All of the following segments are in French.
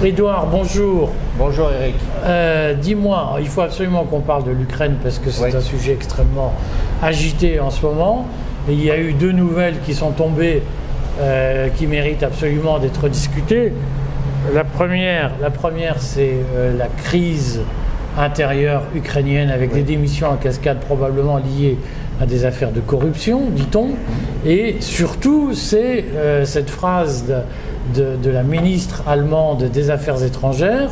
Édouard, bonjour. Bonjour Eric. Dis-moi, il faut absolument qu'on parle de l'Ukraine parce que c'est un sujet extrêmement agité en ce moment. Et il y a eu deux nouvelles qui sont tombées qui méritent absolument d'être discutées. La première c'est la crise intérieure ukrainienne avec des démissions en cascade probablement liées à des affaires de corruption, dit-on. Et surtout, c'est cette phrase de la ministre allemande des Affaires étrangères,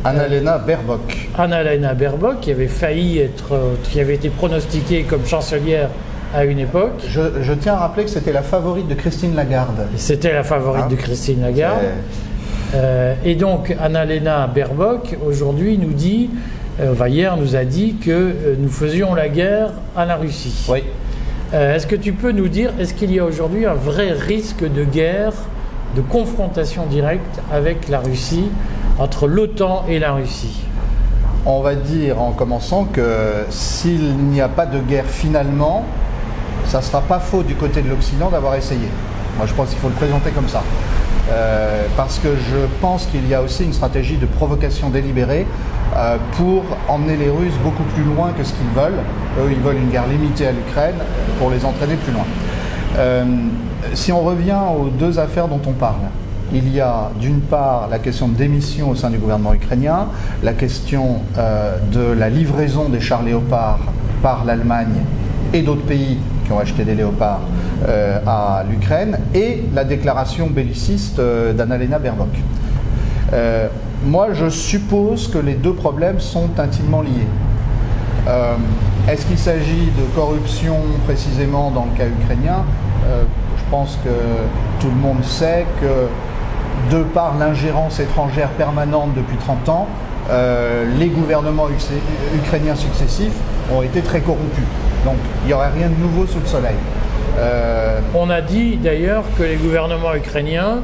Annalena Baerbock. Annalena Baerbock, qui avait été pronostiquée comme chancelière à une époque. Je tiens à rappeler que c'était la favorite de Christine Lagarde. C'était la favorite de Christine Lagarde. Et donc, Annalena Baerbock, aujourd'hui, nous dit, hier nous a dit que nous faisions la guerre à la Russie. Oui. Est-ce que tu peux nous dire, est-ce qu'il y a aujourd'hui un vrai risque de guerre, de confrontation directe avec la Russie, entre l'OTAN et la Russie? On va dire en commençant que s'il n'y a pas de guerre finalement, ça ne sera pas faux du côté de l'Occident d'avoir essayé. Moi je pense qu'il faut le présenter comme ça. Parce que je pense qu'il y a aussi une stratégie de provocation délibérée pour emmener les Russes beaucoup plus loin que ce qu'ils veulent. Eux, ils veulent une guerre limitée à l'Ukraine pour les entraîner plus loin. Si on revient aux deux affaires dont on parle, il y a d'une part la question de démission au sein du gouvernement ukrainien, la question de la livraison des chars Léopard par l'Allemagne et d'autres pays qui ont acheté des Léopards à l'Ukraine, et la déclaration belliciste d'Annalena Baerbock. Moi, je suppose que les deux problèmes sont intimement liés. Est-ce qu'il s'agit de corruption précisément dans le cas ukrainien? Je pense que tout le monde sait que, de par l'ingérence étrangère permanente depuis 30 ans, les gouvernements ukrainiens successifs ont été très corrompus. Donc il n'y aurait rien de nouveau sous le soleil. On a dit d'ailleurs que les gouvernements ukrainiens,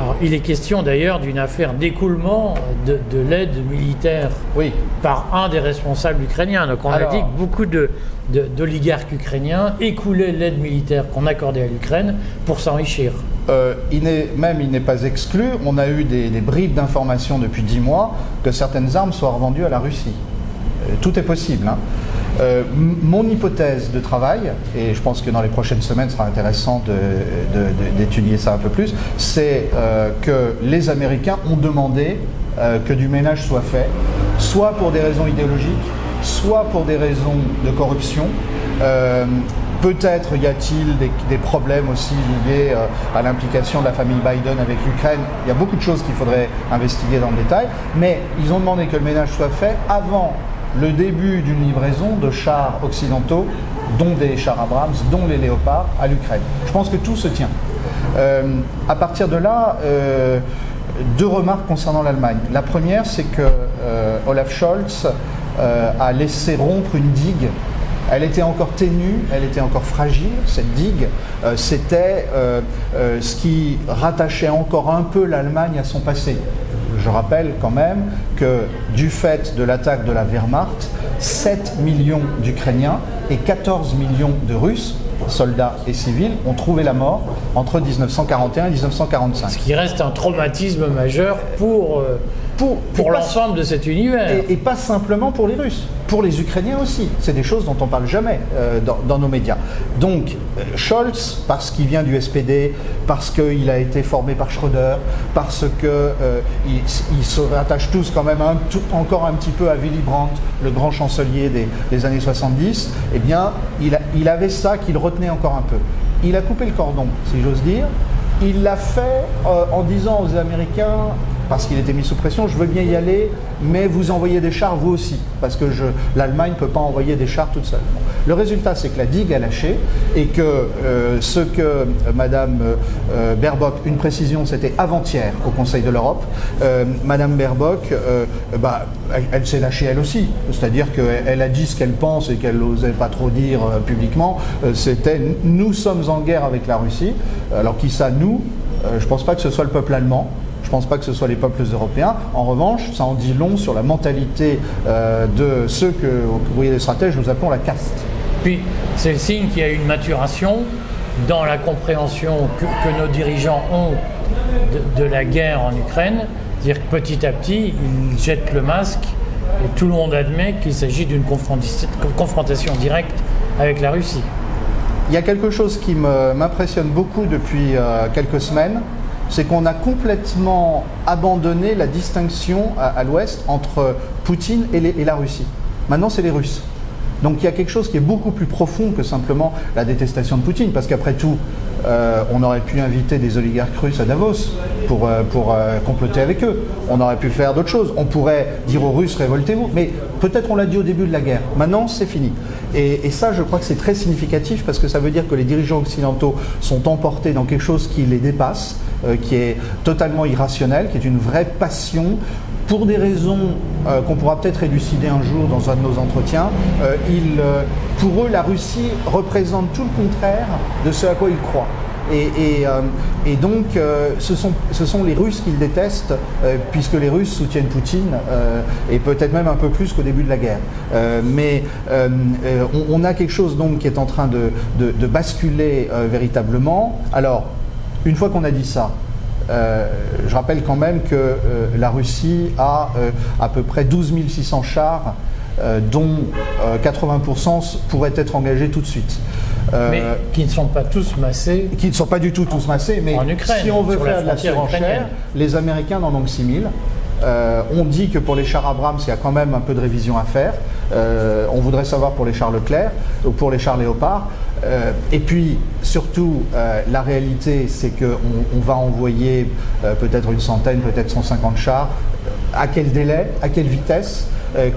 alors il est question d'ailleurs d'une affaire d'écoulement de l'aide militaire par un des responsables ukrainiens. Donc on a dit que beaucoup d'oligarques ukrainiens écoulaient l'aide militaire qu'on accordait à l'Ukraine pour s'enrichir. Il n'est pas exclu, on a eu des bribes d'informations depuis 10 mois que certaines armes soient revendues à la Russie. Tout est possible. Mon hypothèse de travail, et je pense que dans les prochaines semaines, ce sera intéressant d'étudier ça un peu plus, c'est que les Américains ont demandé que du ménage soit fait, soit pour des raisons idéologiques, soit pour des raisons de corruption. Peut-être y a-t-il des problèmes aussi liés à l'implication de la famille Biden avec l'Ukraine. Il y a beaucoup de choses qu'il faudrait investiguer dans le détail, mais ils ont demandé que le ménage soit fait avant le début d'une livraison de chars occidentaux, dont des chars Abrams, dont les Léopards, à l'Ukraine. Je pense que tout se tient. À partir de là, deux remarques concernant l'Allemagne. La première, c'est que Olaf Scholz a laissé rompre une digue. Elle était encore ténue, elle était encore fragile, cette digue. C'était ce qui rattachait encore un peu l'Allemagne à son passé. Je rappelle quand même que du fait de l'attaque de la Wehrmacht, 7 millions d'Ukrainiens et 14 millions de Russes, soldats et civils, ont trouvé la mort entre 1941 et 1945. Ce qui reste un traumatisme majeur pour l'ensemble de cet univers. Et pas simplement pour les Russes, pour les Ukrainiens aussi. C'est des choses dont on ne parle jamais dans nos médias. Donc, Scholz, parce qu'il vient du SPD, parce qu'il a été formé par Schröder, parce qu'ils se rattachent tous quand même encore un petit peu à Willy Brandt, le grand chancelier des années 70, eh bien, il avait ça qui le retenait encore un peu. Il a coupé le cordon, si j'ose dire. Il l'a fait en disant aux Américains, parce qu'il était mis sous pression, je veux bien y aller, mais vous envoyez des chars vous aussi, parce que l'Allemagne ne peut pas envoyer des chars toute seule. Bon. Le résultat, c'est que la digue a lâché, et que ce que Madame Baerbock, une précision, c'était avant-hier au Conseil de l'Europe, Madame Baerbock, elle s'est lâchée elle aussi, c'est-à-dire qu'elle a dit ce qu'elle pense et qu'elle n'osait pas trop dire publiquement, c'était « nous sommes en guerre avec la Russie », alors qui ça, nous, je ne pense pas que ce soit le peuple allemand. Je ne pense pas que ce soit les peuples européens. En revanche, ça en dit long sur la mentalité de ceux que, au courrier des stratèges, nous appelons la caste. Puis, c'est le signe qu'il y a une maturation dans la compréhension que nos dirigeants ont de la guerre en Ukraine. C'est-à-dire que petit à petit, ils jettent le masque et tout le monde admet qu'il s'agit d'une confrontation directe avec la Russie. Il y a quelque chose qui m'impressionne beaucoup depuis quelques semaines, c'est qu'on a complètement abandonné la distinction à l'Ouest entre Poutine et la Russie. Maintenant, c'est les Russes. Donc il y a quelque chose qui est beaucoup plus profond que simplement la détestation de Poutine, parce qu'après tout, on aurait pu inviter des oligarques russes à Davos pour comploter avec eux. On aurait pu faire d'autres choses. On pourrait dire aux Russes, révoltez-vous. Mais peut-être on l'a dit au début de la guerre. Maintenant, c'est fini. Et ça, je crois que c'est très significatif, parce que ça veut dire que les dirigeants occidentaux sont emportés dans quelque chose qui les dépasse, qui est totalement irrationnel, qui est une vraie passion. Pour des raisons qu'on pourra peut-être élucider un jour dans un de nos entretiens, pour eux, la Russie représente tout le contraire de ce à quoi ils croient. Et donc, ce sont les Russes qu'ils détestent, puisque les Russes soutiennent Poutine, et peut-être même un peu plus qu'au début de la guerre. Mais on a quelque chose donc qui est en train de basculer véritablement. Alors, une fois qu'on a dit ça, je rappelle quand même que la Russie a à peu près 12 600 chars, dont 80% pourraient être engagés tout de suite. Mais qui ne sont pas tous massés. Qui ne sont pas du tout tous massés, mais en Ukraine, si on veut faire de la surenchère, les Américains n'en ont que 6 000. On dit que pour les chars Abrams, il y a quand même un peu de révision à faire. On voudrait savoir pour les chars Leclerc ou pour les chars Léopard. Et puis, surtout, la réalité, c'est qu'on va envoyer peut-être une centaine, peut-être 150 chars. À quel délai? À quelle vitesse?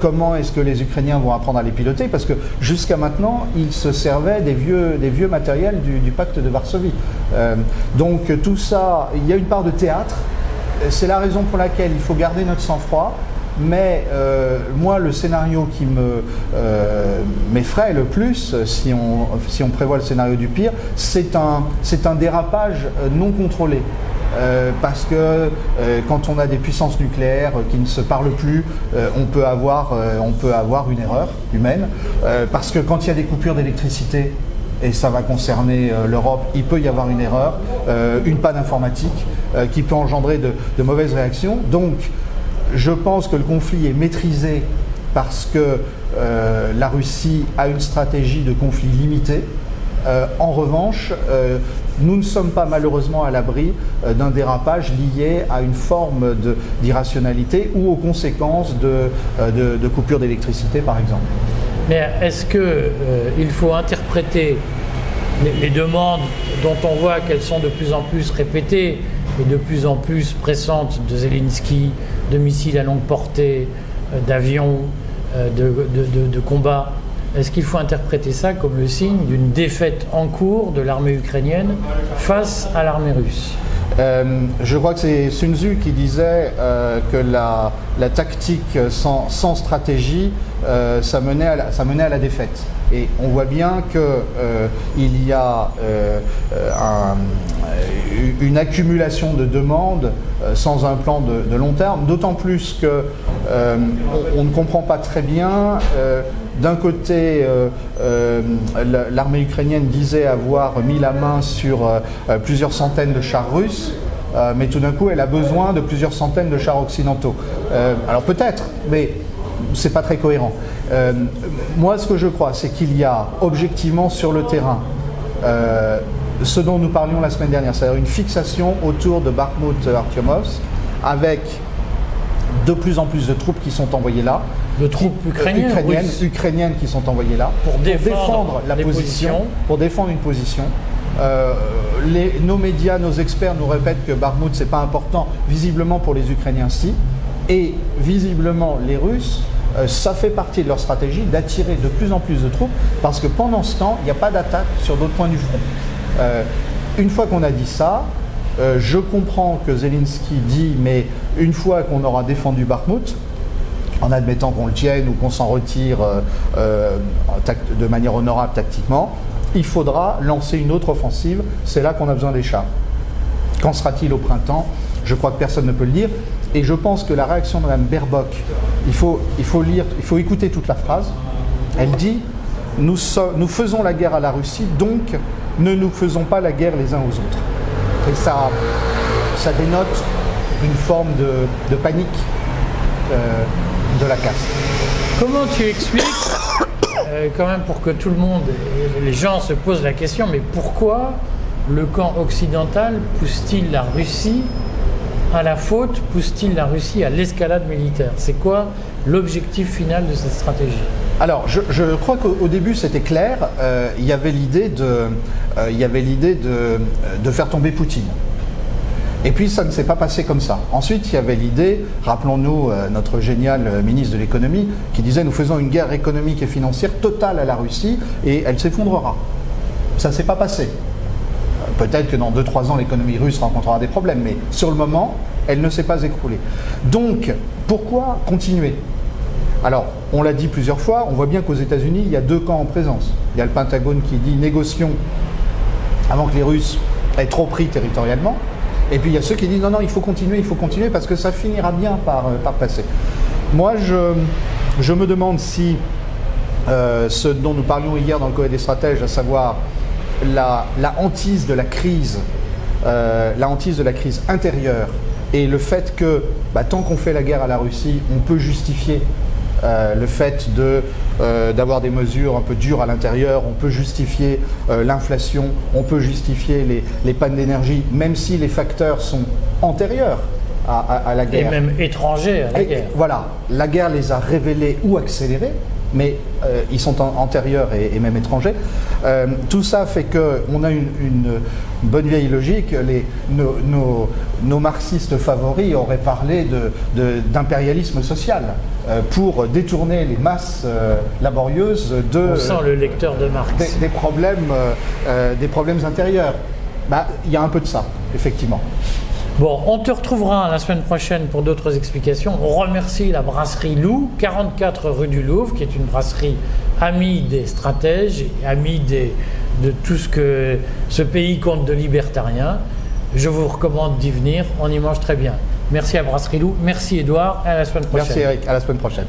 Comment est-ce que les Ukrainiens vont apprendre à les piloter? Parce que jusqu'à maintenant, ils se servaient des vieux matériels du pacte de Varsovie. Donc tout ça, il y a une part de théâtre. C'est la raison pour laquelle il faut garder notre sang-froid. Mais moi, le scénario qui m'effraie le plus, si on prévoit le scénario du pire, c'est un dérapage non contrôlé. Parce que quand on a des puissances nucléaires qui ne se parlent plus, on peut avoir une erreur humaine. Parce que quand il y a des coupures d'électricité, et ça va concerner l'Europe, il peut y avoir une erreur, une panne informatique qui peut engendrer de mauvaises réactions. Donc, je pense que le conflit est maîtrisé parce que la Russie a une stratégie de conflit limitée. En revanche, nous ne sommes pas malheureusement à l'abri d'un dérapage lié à une forme d'irrationalité ou aux conséquences de coupures d'électricité, par exemple. Mais est-ce qu'il faut interpréter les demandes dont on voit qu'elles sont de plus en plus répétées et de plus en plus pressantes de Zelensky, de missiles à longue portée, d'avions, de combats? Est-ce qu'il faut interpréter ça comme le signe d'une défaite en cours de l'armée ukrainienne face à l'armée russe? Je crois que c'est Sun Tzu qui disait que la tactique sans stratégie, ça menait à la défaite. Et on voit bien qu'il y a une accumulation de demandes sans un plan de long terme, d'autant plus qu'on ne comprend pas très bien. D'un côté, l'armée ukrainienne disait avoir mis la main sur plusieurs centaines de chars russes, mais tout d'un coup, elle a besoin de plusieurs centaines de chars occidentaux. Alors peut-être, mais c'est pas très cohérent. Moi, ce que je crois, c'est qu'il y a objectivement sur le terrain ce dont nous parlions la semaine dernière, c'est-à-dire une fixation autour de Bakhmut-Artyomovsk, avec de plus en plus de troupes qui sont envoyées là. De troupes ukrainiennes qui sont envoyées là pour défendre la position, pour défendre une position. Nos médias, nos experts nous répètent que Bakhmut, c'est pas important. Visiblement pour les Ukrainiens, si. Et visiblement, les Russes, ça fait partie de leur stratégie d'attirer de plus en plus de troupes, parce que pendant ce temps, il n'y a pas d'attaque sur d'autres points du front. Une fois qu'on a dit ça, je comprends que Zelensky dit, mais une fois qu'on aura défendu Bakhmut, en admettant qu'on le tienne ou qu'on s'en retire de manière honorable tactiquement, il faudra lancer une autre offensive. C'est là qu'on a besoin des chars. Qu'en sera-t-il au printemps? Je crois que personne ne peut le dire. Et je pense que la réaction de Mme Baerbock, il faut écouter toute la phrase. Elle dit « Nous faisons la guerre à la Russie, donc ne nous faisons pas la guerre les uns aux autres ». Et ça dénote une forme de panique de la caste. Comment tu expliques, quand même pour que tout le monde, les gens se posent la question, mais pourquoi le camp occidental pousse-t-il la Russie à la faute, pousse-t-il la Russie à l'escalade militaire? C'est quoi l'objectif final de cette stratégie? Alors, je crois qu'au début c'était clair, il y avait l'idée de faire tomber Poutine. Et puis ça ne s'est pas passé comme ça. Ensuite, il y avait l'idée, rappelons-nous notre génial ministre de l'économie, qui disait nous faisons une guerre économique et financière totale à la Russie et elle s'effondrera. Ça ne s'est pas passé. Peut-être que dans 2-3 ans, l'économie russe rencontrera des problèmes, mais sur le moment, elle ne s'est pas écroulée. Donc, pourquoi continuer? Alors, on l'a dit plusieurs fois, on voit bien qu'aux États-Unis, il y a 2 camps en présence. Il y a le Pentagone qui dit négocions avant que les Russes aient trop pris territorialement. Et puis il y a ceux qui disent non, il faut continuer parce que ça finira bien par passer. Moi, je me demande si ce dont nous parlions hier dans le Courrier des stratèges, à savoir la hantise de la crise intérieure et le fait que tant qu'on fait la guerre à la Russie, on peut justifier le fait d'avoir des mesures un peu dures à l'intérieur, on peut justifier l'inflation, on peut justifier les pannes d'énergie, même si les facteurs sont antérieurs à la guerre. Et même étrangers à la guerre. Voilà, la guerre les a révélés ou accélérés, mais ils sont antérieurs et même étrangers. Tout ça fait qu'on a une bonne vieille logique. Nos marxistes favoris auraient parlé d'impérialisme social pour détourner les masses laborieuses On sent le lecteur de Marx. Des problèmes intérieurs. Il y a un peu de ça, effectivement. Bon, on te retrouvera la semaine prochaine pour d'autres explications. On remercie la brasserie Loup, 44 rue du Louvre, qui est une brasserie amie des stratèges, amie de tout ce que ce pays compte de libertariens. Je vous recommande d'y venir, on y mange très bien. Merci à Brasserie Loup, merci Édouard, à la semaine prochaine. Merci Eric, à la semaine prochaine.